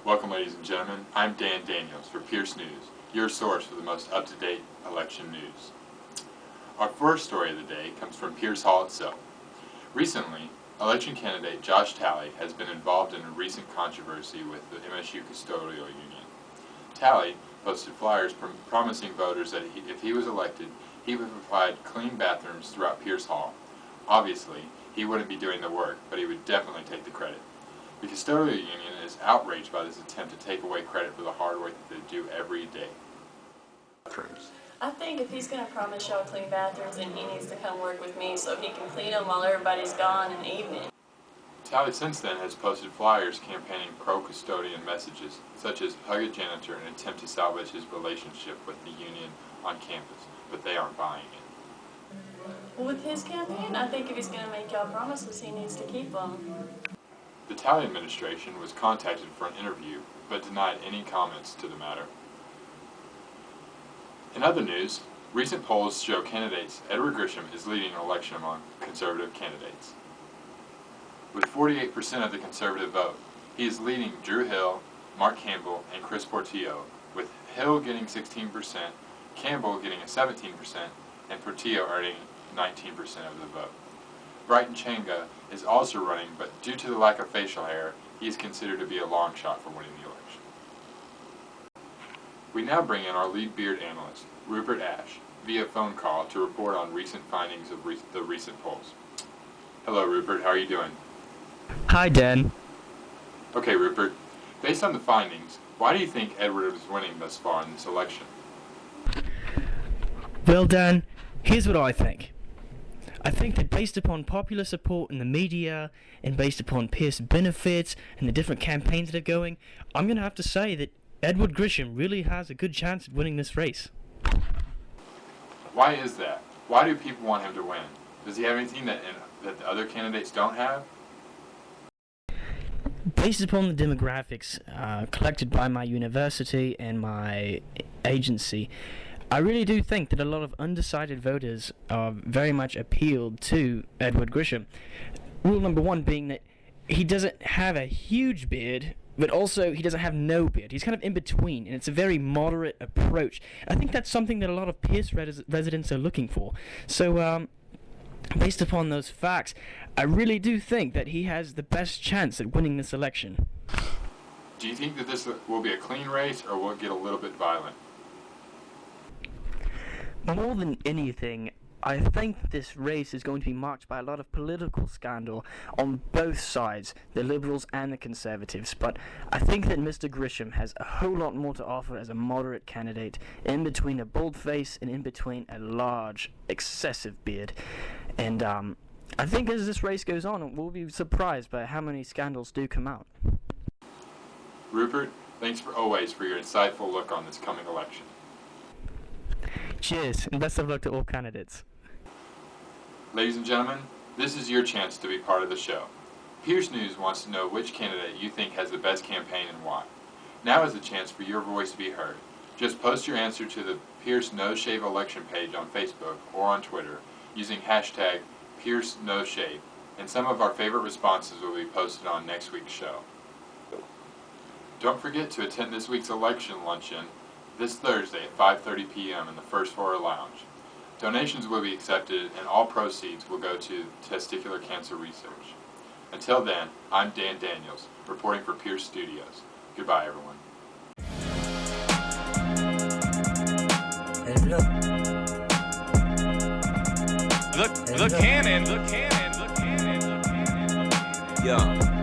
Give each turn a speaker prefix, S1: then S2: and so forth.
S1: Welcome, ladies and gentlemen. I'm Dan Daniels for Pierce News, your source for the most up-to-date election news. Our first story of the day comes from Pierce Hall itself. Recently, election candidate Josh Talley has been involved in a recent controversy with the MSU Custodial Union. Talley posted flyers promising voters that if he was elected, he would provide clean bathrooms throughout Pierce Hall. Obviously, he wouldn't be doing the work, but he would definitely take the credit. The Custodial Union is outraged by this attempt to take away credit for the hard work that they do every day.
S2: I think if he's going to promise y'all clean bathrooms, then he needs to come work with me so he can clean them while everybody's gone in the evening.
S1: Talley since then has posted flyers campaigning pro-custodian messages, such as hug a janitor in an attempt to salvage his relationship with the union on campus, but they aren't buying it.
S2: Well, with his campaign, I think if he's going to make y'all promises, he needs to keep them.
S1: The Talley administration was contacted for an interview, but denied any comments to the matter. In other news, recent polls show candidates Edward Grisham is leading an election among conservative candidates. With 48% of the conservative vote, he is leading Drew Hill, Mark Campbell, and Chris Portillo, with Hill getting 16%, Campbell getting a 17%, and Portillo earning 19% of the vote. Brighton Changa is also running, but due to the lack of facial hair, he is considered to be a long shot for winning the election. We now bring in our lead beard analyst, Rupert Ashe, via phone call to report on recent findings of the recent polls. Hello, Rupert. How are you doing?
S3: Hi, Dan.
S1: Okay, Rupert. Based on the findings, why do you think Edward is winning thus far in this election?
S3: Well, Dan, here's what I think. I think that based upon popular support in the media and based upon Pierce benefits and the different campaigns that are going, I'm going to have to say that Edward Grisham really has a good chance at winning this race.
S1: Why is that? Why do people want him to win? Does he have anything that the other candidates don't have?
S3: Based upon the demographics collected by my university and my agency, I really do think that a lot of undecided voters are very much appealed to Edward Grisham. Rule number one being that he doesn't have a huge beard, but also he doesn't have no beard. He's kind of in between, and it's a very moderate approach. I think that's something that a lot of Pierce residents are looking for. So, based upon those facts, I really do think that he has the best chance at winning this election.
S1: Do you think that this will be a clean race, or will it get a little bit violent?
S3: More than anything, I think this race is going to be marked by a lot of political scandal on both sides, the Liberals and the Conservatives. But I think that Mr. Grisham has a whole lot more to offer as a moderate candidate, in between a bold face and in between a large, excessive beard. And I think as this race goes on, we'll be surprised by how many scandals do come out.
S1: Rupert, thanks always for your insightful look on this coming election.
S3: Cheers, and best of luck to all candidates.
S1: Ladies and gentlemen, this is your chance to be part of the show. Pierce News wants to know which candidate you think has the best campaign and why. Now is the chance for your voice to be heard. Just post your answer to the Pierce No Shave election page on Facebook or on Twitter using hashtag Pierce No Shave, and some of our favorite responses will be posted on next week's show. Don't forget to attend this week's election luncheon this Thursday at 5:30 p.m. in the first floor lounge. Donations will be accepted and all proceeds will go to testicular cancer research. Until then, I'm Dan Daniels, reporting for Pierce Studios. Goodbye, everyone.
S4: The cannon. Yeah.